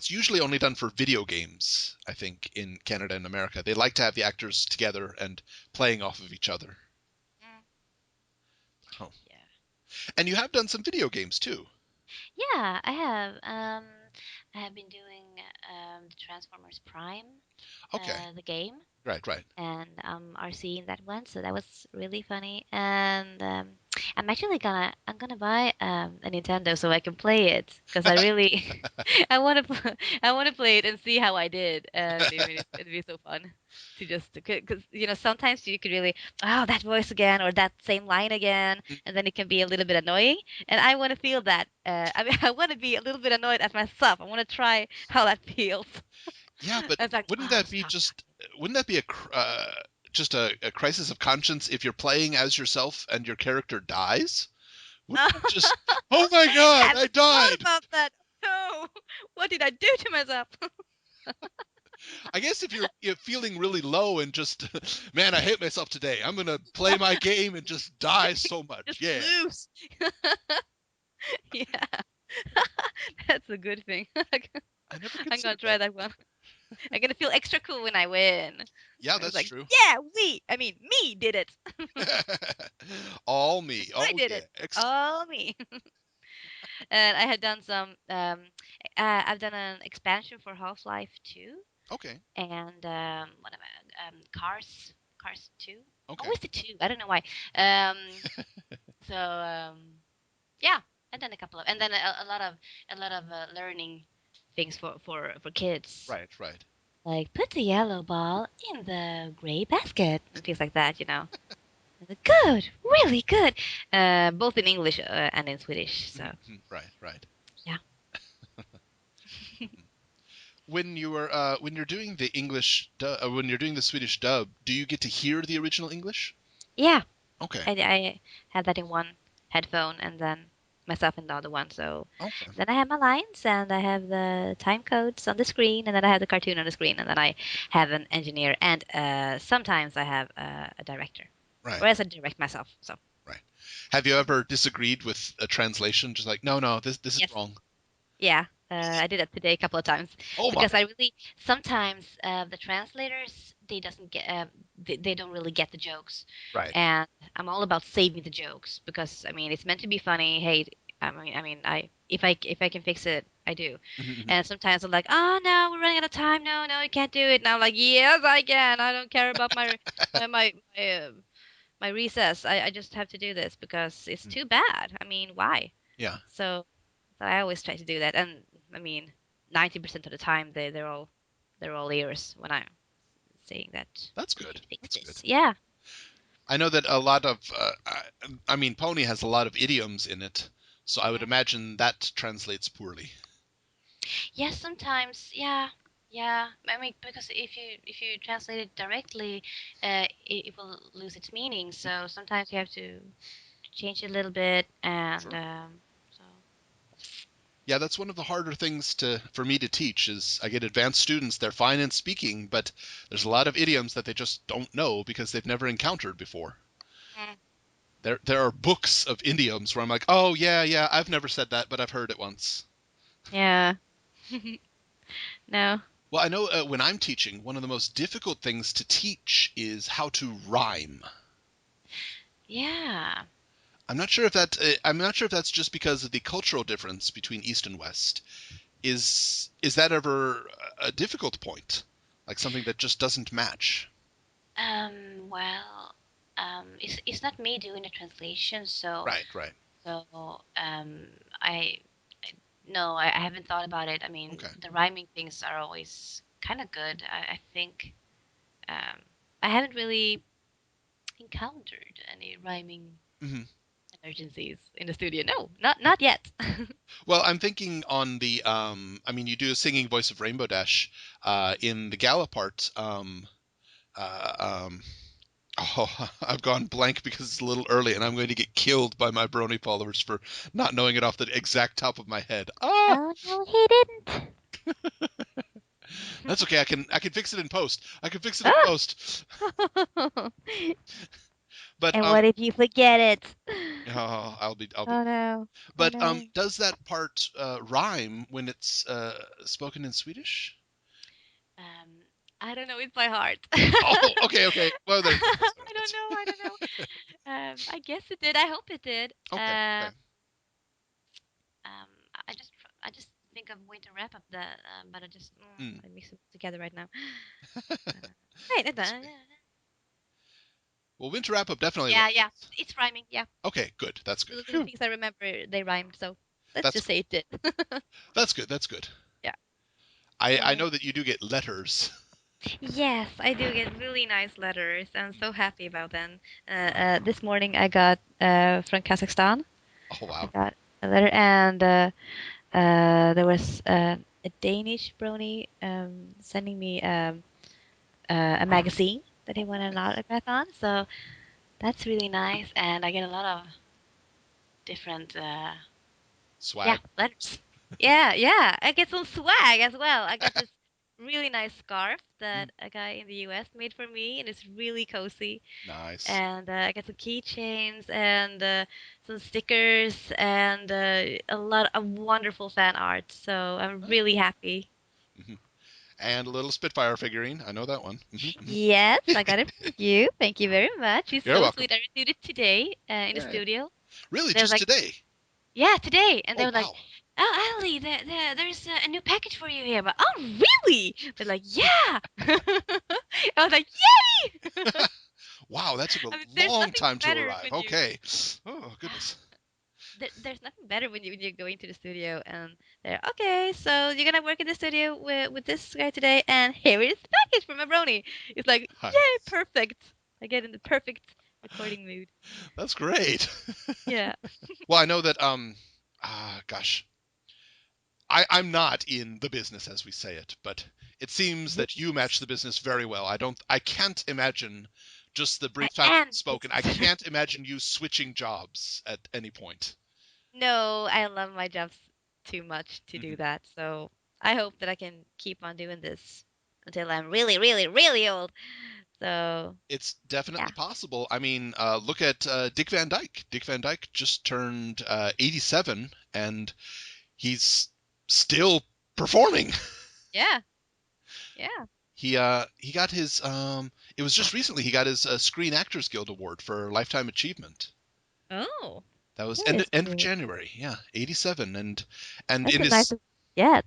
usually only done for video games. I think in Canada and America, they like to have the actors together and playing off of each other. mm, Oh. yeah, And you have done some video games too. yeah, I have. I have been doing the Transformers Prime, Okay. the game. Right, right. And are seeing that one. So that was really funny. And I'm gonna buy a Nintendo so I can play it because I really I want to play it and see how I did. And it'd be so fun to just because sometimes you could really that voice again or that same line again, Mm, and then it can be a little bit annoying. And I want to feel that. I mean, I want to be a little bit annoyed at myself. I want to try how that feels. yeah, but It's like, wouldn't oh, that be stop. just wouldn't that be just a crisis of conscience if you're playing as yourself and your character dies? Wouldn't that just, oh my God, I Haven't thought died? about that. No, what did I do to myself? I guess if you're feeling really low and just, man, I hate myself today. I'm gonna play my game and just die so much. Just Yeah. lose. Yeah, that's a good thing. I never I'm gonna considered try that. that one. I'm gonna feel extra cool when I win. Yeah, It's that's like, true. yeah, me did it. All me. I Oh did yeah. it. All me. And I had done I've done an expansion for Half-Life 2 Okay. and what am I? Cars 2. Okay. Always the 2. I don't know why. Um, so yeah, and then a couple of, and then a lot of learning things for kids, Right. Right. like put the yellow ball in the gray basket and things like that. And good, really good, both in English and in Swedish. So Right. Right. yeah, When you're doing the when you're doing the Swedish dub, do you get to hear the original English? yeah, Okay. I had that in one headphone and then myself in the other one. So Okay. then I have my lines and I have the time codes on the screen and then I have the cartoon on the screen and then I have an engineer and sometimes I have a director. Right. Whereas I direct myself. So Right. Have you ever disagreed with a translation? Just like, no, no, this is yes, wrong. yeah, I did that today a couple of times Oh my. because I really sometimes the translators they don't really get the jokes, Right. and I'm all about saving the jokes because I mean it's meant to be funny. Hey, I if I can fix it, I do. Mhm. And sometimes I'm like, oh no, we're running out of time. No, no, you can't do it. And I'm like, yes, I can. I don't care about my my my, uh, my recess. I just have to do this because it's Mhm. too bad. I mean, why? Yeah, So, so I always try to do that, and I mean, 90% of the time they're all ears when I'm saying that that's you good. should fix That's good. this. Yeah, I know that a lot of, I mean, Pony has a lot of idioms in it, so I would mm. imagine that translates poorly. Yeah. Sometimes, yeah, yeah. I mean, because if you translate it directly, it will lose its meaning. So sometimes you have to change it a little bit, and Sure. so Yeah, that's one of the harder things for me to teach is I get advanced students, they're fine in speaking, but there's a lot of idioms that they just don't know because they've never encountered before. mm, There are books of idioms where I'm like, "Oh, yeah, yeah, I've never said that, but I've heard it once." yeah. No. Well, I know when I'm teaching, one of the most difficult things to teach is how to rhyme. Yeah. I'm not sure if that's just because of the cultural difference between East and West. Is that ever a difficult point? Like something that just doesn't match? Well, it's not me doing the translation, Right, right. so I. No, I haven't thought about it. I mean, Okay. the rhyming things are always kind of good. I think um, I haven't really encountered any rhyming Hmm. emergencies in the studio. No, not yet. Well, I'm thinking on the I mean, you do a singing voice of Rainbow Dash in the gala part. Uh, um, oh, I've gone blank because it's a little early, and I'm going to get killed by my brony followers for not knowing it off the exact top of my head. Ah, Oh no, he didn't. that's okay. I can fix it in post. I can fix it in Ah! post. But And what if you forget it? oh, I'll be. Oh no. Oh But no. does that part rhyme when it's spoken in Swedish? Um, I don't know it by heart. Oh, okay, okay. Well, there's no I don't consequence. know. I don't know. I guess it did. I hope it did. Okay, okay. Um, I just, I just think I'm going to wrap up that, but Mm, I mix them together right now. Wait, that's okay. Well, winter wrap up definitely yeah, was. yeah, it's rhyming. Yeah, Okay, good. That's the good. little Phew. things I remember, they rhymed. So let's That's just say it did. that's good. That's good. Yeah. I So know that you do get letters. yes, I do get really nice letters. I'm so happy about them. This morning I got from Kazakhstan. Oh I wow. got a letter, and there was a Danish brony sending me a magazine that he Oh, wanted an nice. autograph on. So that's really nice, and I get a lot of different yeah Swag. letters. Yeah, yeah. I get some swag as well. I got this really nice scarf Mm, that a guy in the US made for me, and it's really cozy. nice. And I got some keychains and some stickers and a lot of wonderful fan art. So I'm Huh? really happy. Hmm. And a little Spitfire figurine. I know that one. Hmm. Yes, I got it from you. Thank you very much. You're You're so welcome. sweet. I received it today in the Yeah. studio. Really, They were just like, today? yeah, today. And they Oh were like, wow. oh, Ali, there's a new package for you here. But, oh, really? They're like, yeah. I was like, yay! Wow, that took a I mean, there's long nothing time to better arrive. when you Okay. Oh goodness. there's nothing better when you go into the studio and they're okay. So you're gonna work in the studio with this guy today, and here is the package from a brony. It's like, yay, Nice. perfect. I get in the perfect recording mood. That's great. Yeah. Well, I know that gosh, I'm not in the business as we say it, but it seems that you match the business very well. I can't imagine just the I brief time am the spoken. I business. can't imagine you switching jobs at any point. No, I love my jobs too much to do Mhm. that. So I hope that I can keep on doing this until I'm really, really, really old. So It's yeah. definitely possible. I mean, look at Dick Van Dyke. Dick Van Dyke just turned 87, and he's still performing. Yeah. Yeah. He got his it was just recently he got his Screen Actors Guild Award for lifetime achievement. Oh, That was that is end of really January. Yeah, 87, and that's in a nice his yeah.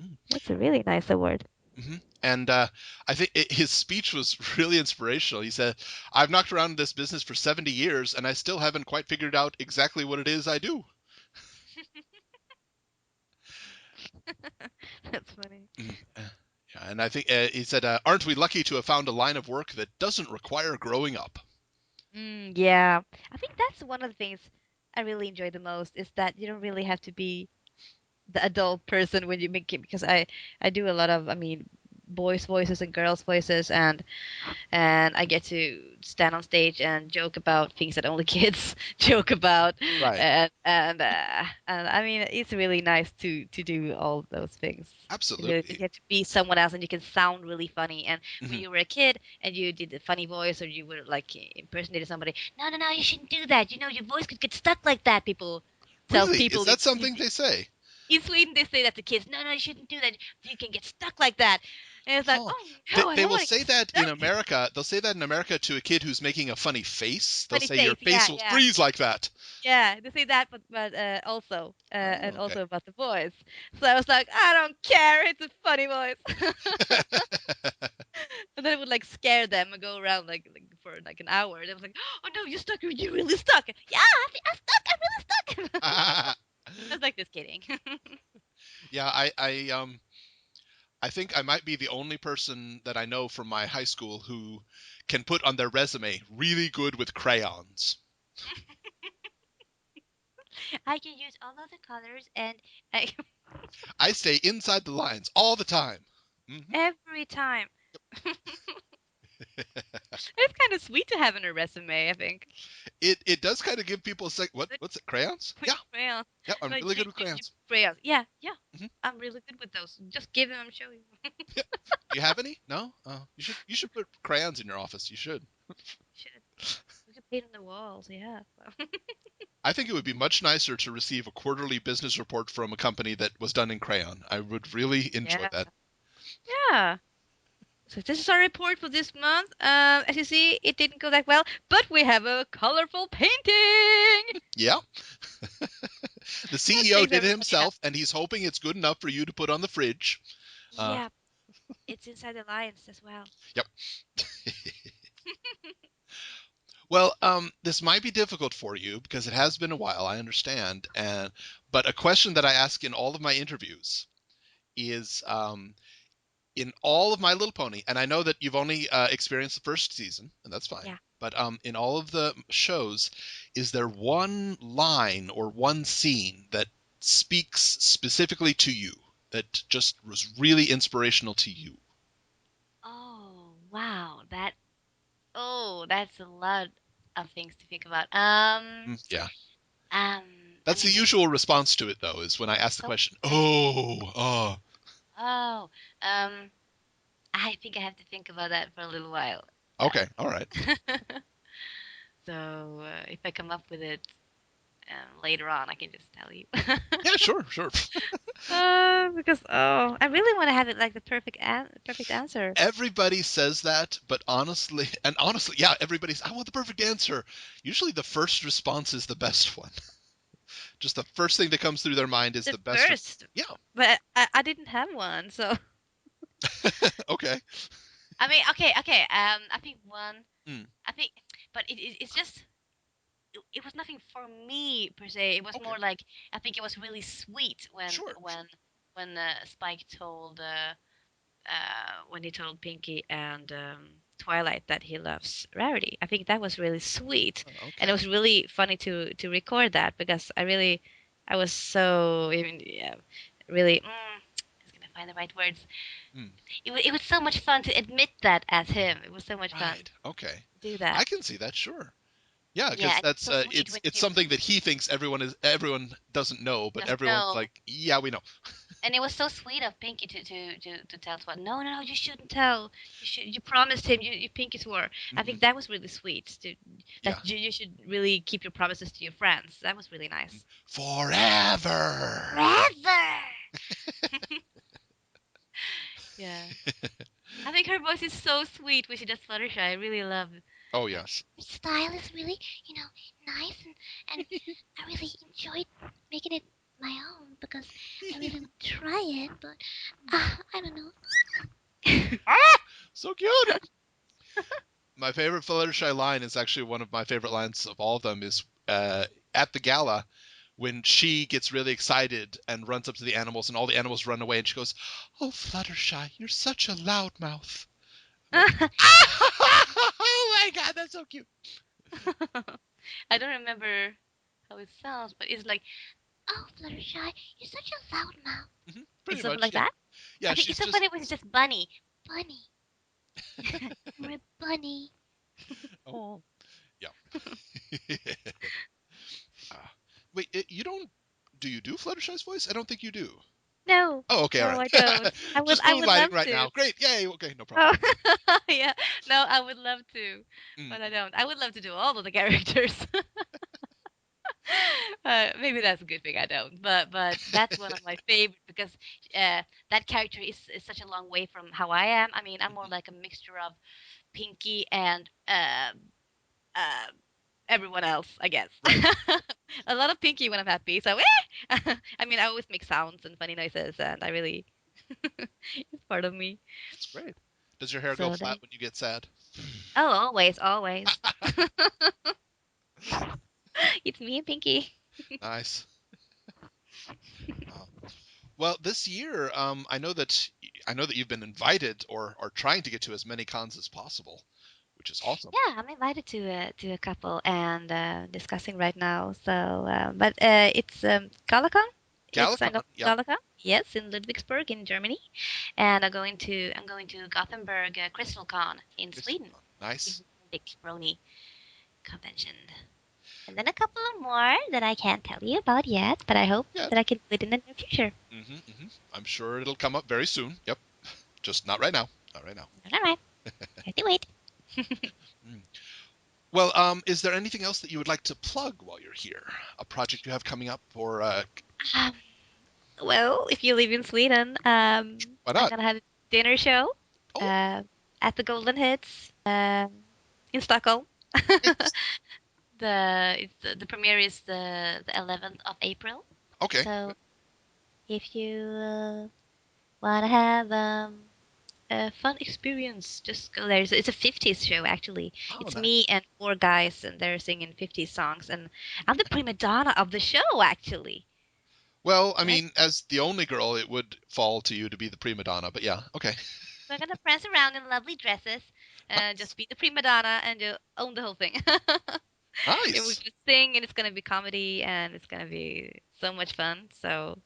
mm, That's a really nice award. mhm. And I think his speech was really inspirational. He said, "I've knocked around this business for 70 years, and I still haven't quite figured out exactly what it is I do." That's funny. Mhm. Yeah, and I think he said, "Aren't we lucky to have found a line of work that doesn't require growing up?" Yeah, I think that's one of the things I really enjoy the most is that you don't really have to be the adult person when you make it because I do a lot of boys voices and girls voices and I get to stand on stage and joke about things that only kids joke about, Right. and I mean it's really nice to do all those things. You Absolutely. get to be someone else and you can sound really funny. And when Hmm. you were a kid and you did the funny voice or you were like impersonated somebody, no, no, no, you shouldn't do that. You know, your voice could get stuck like that. People tells Really? Is people that something they say? in Sweden they say that to kids. No, no, you shouldn't do that. You can get stuck like that. And it's like, Huh. oh no, I They don't will want to say get that in stuck. America. They'll say that in America to a kid who's making a funny face. They'll Funny say your face, face yeah, will yeah. freeze like that. Yeah, they say that, but also Oh, and okay. also about the voice. So I was like, I don't care. It's a funny voice. And then it would like scare them and go around like for like an hour. And I was like, oh no, you're stuck. You really stuck. Yeah, I'm stuck. I'm really stuck. I was Just kidding. Yeah, I think I might be the only person that I know from my high school who can put on their resume really good with crayons. I can use all of the colors and I, I stay inside the lines all the time. Hmm. every time. It's kind of sweet to have in a resume, I think. It does kind of give people a sec. Like, What's it? Crayons? with Yeah, crayons. yeah. I'm Like really good with you crayons. crayons. Yeah, yeah. Hmm. I'm really good with those. Just give them, I'm showing you. Yeah. Do you have any? No. You should put crayons in your office. You should. Should. We could paint on the walls, yeah. I think it would be much nicer to receive a quarterly business report from a company that was done in crayon. I would really enjoy Yeah. that. Yeah. So this is our report for this month. As you see, it didn't go that well, but we have a colorful painting. Yeah. The That CEO makes did it everybody himself, happy. and he's hoping it's good enough for you to put on the fridge. Uh, Yeah, it's inside the lines as well. yep. Well, this might be difficult for you because it has been a while. I understand, and but a question that I ask in all of my interviews is, in all of My Little Pony, and I know that you've only experienced the first season, and that's fine. Yeah. But in all of the shows, is there one line or one scene that speaks specifically to you that just was really inspirational to you? Oh, wow. That's a lot of things to think about. Yeah, I that's the mean, there's usual response to it, though, is when I ask the so question, many. "Oh, oh, Oh, um, I think I have to think about that for a little while. okay, all right, So if I come up with it later on, I can just tell you. yeah, sure, sure." Because I really want to have it like the perfect answer. Everybody says that, but honestly, yeah, everybody's, I want the perfect answer. Usually the first response is the best one. Just the first thing that comes through their mind is The the best. first, Yeah. but I didn't have one, so Okay. I mean, okay. I think one. Mm, I think, but it's just it was nothing for me per se. It was okay. more like I think it was really sweet Sure. Sure. when Spike told when he told Pinky and Twilight that he loves Rarity. I think that was really sweet, and it Okay. was really funny to record that because I was so I mean, yeah, really. I was gonna find the right words. Mm, It was so much fun to admit that as him. It was so much fun right. Okay. to do that. I can see that. Sure. Yeah, Yeah, because and it's that's so sweet it's when it's he something that he thinks everyone doesn't know, but doesn't everyone's know. like, yeah, we know. And it was so sweet of Pinky to tell Twilight, no, no, no, you shouldn't tell. You promised him. You Pinky swore. I Hmm. think that was really sweet. Yeah. That you should really keep your promises to your friends. That was really nice. Forever. Forever. Yeah. I think her voice is so sweet when she does Fluttershy. I really love it. Oh And yes. her style is really, nice and I really enjoyed making it my own because I really want to try it, but I don't know. Ah, so cute. My favorite Fluttershy line is actually one of my favorite lines of all of them. Is at the gala when she gets really excited and runs up to the animals, and all the animals run away, and she goes, "Oh, Fluttershy, you're such a loudmouth." I'm like, oh my god, that's so cute. I don't remember how it sounds, but it's like, "Oh, Fluttershy, you're such a loud mouth." It's Pretty something much, like yeah, that. yeah. I think She's it's so just, funny when it's just Bunny. Bunny. You're a bunny. oh, yeah. Ah. Wait, you don't? Do you do Fluttershy's voice? I don't think you do. No, Oh, okay, all no, right. I don't. Just I would moonlighting love right to. now. Great, yay. Okay, no problem. Oh, yeah. No, I would love to, Mm, but I don't. I would love to do all of the characters. Maybe that's a good thing I don't. But that's one of my favorite because that character is such a long way from how I am. I mean, I'm more mhm. like a mixture of Pinky and uh, everyone else, I guess. Right. A lot of Pinky when I'm happy. So, I mean, I always make sounds and funny noises, and I really it's part of me. That's great. Does your hair go So that flat when you get sad? oh, always, always. It's me and Pinky. Nice. Well, this year, I know that you've been invited or are trying to get to as many cons as possible, which is awesome. Yeah, I'm invited to a couple and discussing right now. So, but it's GalaCon. I'm going GalaCon, to yep. GalaCon. Yes, in Ludwigsburg in Germany, and I'm going to Gothenburg CrystalCon in Sweden. Nice. Nordic Brony convention. And then a couple of more that I can't tell you about yet, but I hope Yeah. that I can do it in the near future. I'm sure it'll come up very soon. Yep. Just not right now. Not right now. All right, I have to wait. Mm. Well, is there anything else that you would like to plug while you're here? A project you have coming up, or Um, well, if you live in Sweden, why I'm not? gonna have a dinner show Oh, uh, at the Golden Hits in Stockholm. nice. The premiere is the 11th of April. Okay. So if you wanna have a fun experience, just go there. It's a 50s show actually. Oh, It's nice. me and four guys, and they're singing 50s songs, and I'm the prima donna of the show actually. Well, I So mean, as the only girl, it would fall to you to be the prima donna, but yeah, okay. we're gonna prance around in lovely dresses, Nice. just be the prima donna and own the whole thing. And we're Nice. gonna sing, and it's gonna be comedy, and it's gonna be so much fun. So,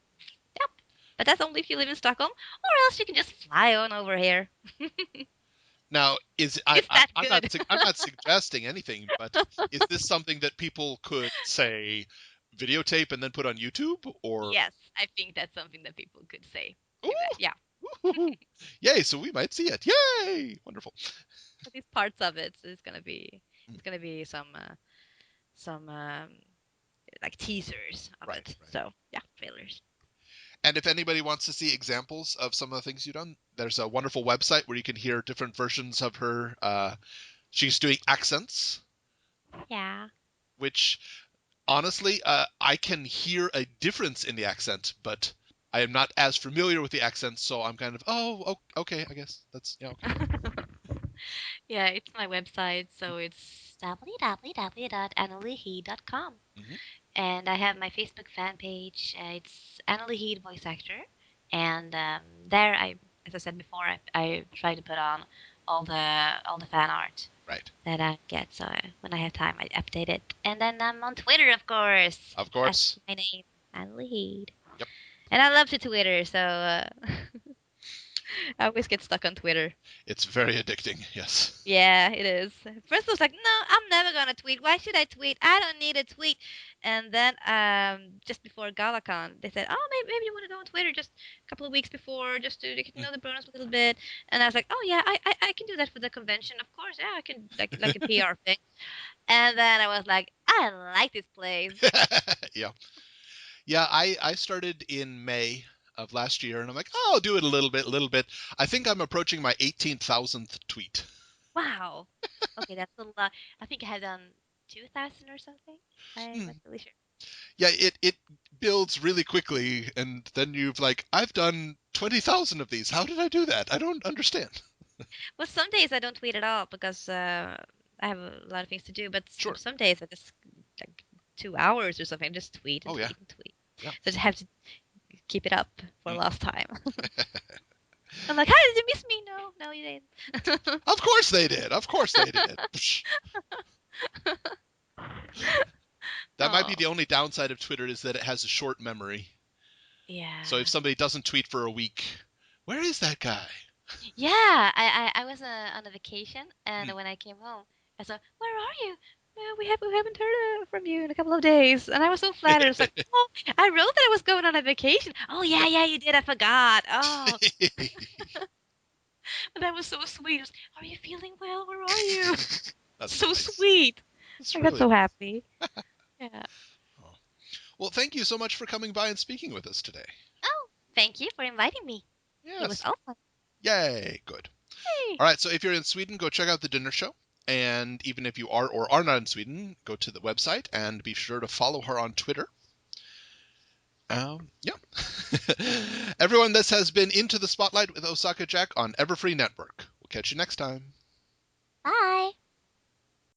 yep. But that's only if you live in Stockholm, or else you can just fly on over here. Now, It's that good. I'm not suggesting anything, but is this something that people could say videotape and then put on YouTube, or Yes, I think that's something that people could say. ooh, Yeah, woo-hoo-hoo. Yay, so we might see it. Yay! Wonderful. at least parts of it is gonna be Mm, it's gonna be some like teasers of right, it. right. So yeah, trailers. And if anybody wants to see examples of some of the things you've done, there's a wonderful website where you can hear different versions of her. She's doing accents, Yeah. which honestly, I can hear a difference in the accent, but I am not as familiar with the accent, so I'm kind of, okay, I guess that's, yeah, okay. Yeah, it's my website, so it's www.annelihe.com. Hmm. And I have my Facebook fan page. It's Anneli Heed voice actor, and there as I said before, I try to put on all the fan art Right. that I get. So when I have time, I update it. And then I'm on Twitter, of course, Of as course. my name, Anneli Heed. Yep. And I love to Twitter, so I always get stuck on Twitter. It's very addicting. Yes. Yeah, it is. First, I was like, no, I'm never gonna tweet. Why should I tweet? I don't need a tweet. And then, just before GalaCon, they said, oh, maybe you want to go on Twitter just a couple of weeks before, just to get to Mm. know the Brunos a little bit. And I was like, oh yeah, I can do that for the convention, of course. Yeah, I can like a PR thing. And then I was like, I like this place. Yeah. Yeah, I started in May of last year, and I'm like, oh, I'll do it a little bit. I think I'm approaching my 18,000th tweet. Wow. Okay, that's a lot. I think I had done 2,000 or something. I'm Hmm. not really sure. Yeah, it builds really quickly, and then you've like, I've done 20,000 of these. How did I do that? I don't understand. Well, some days I don't tweet at all because I have a lot of things to do. But Sure. some days I just like 2 hours or something, just tweet and Oh yeah. tweet and tweet. Yeah. So I just have to keep it up for Mhm. last time. I'm like, how did you miss me? No, no, you didn't. Of course they did. Of course they did. Psh. That might be Oh, the only downside of Twitter is that it has a short memory. So if yeah. somebody doesn't tweet for a week, where is that guy? Yeah, I was on a vacation, and Hmm. when I came home, I said, "Where are you? We haven't heard from you in a couple of days." And I was so flattered. I was like, "Oh, I wrote that I was going on a vacation." Oh Yeah. yeah, you did. I forgot. Oh, and that was so sweet. It was, are you feeling well? Where are you? That's So nice. sweet. That's I got really so nice. happy. Yeah. Oh. Well, thank you so much for coming by and speaking with us today. Oh, thank you for inviting me. It was Yes. awesome. Yay. Good. Hey. All right. So if you're in Sweden, go check out the dinner show. And even if you are or are not in Sweden, go to the website and be sure to follow her on Twitter. Yeah. Everyone, this has been Into the Spotlight with Osaka Jack on Everfree Network. We'll catch you next time. Bye.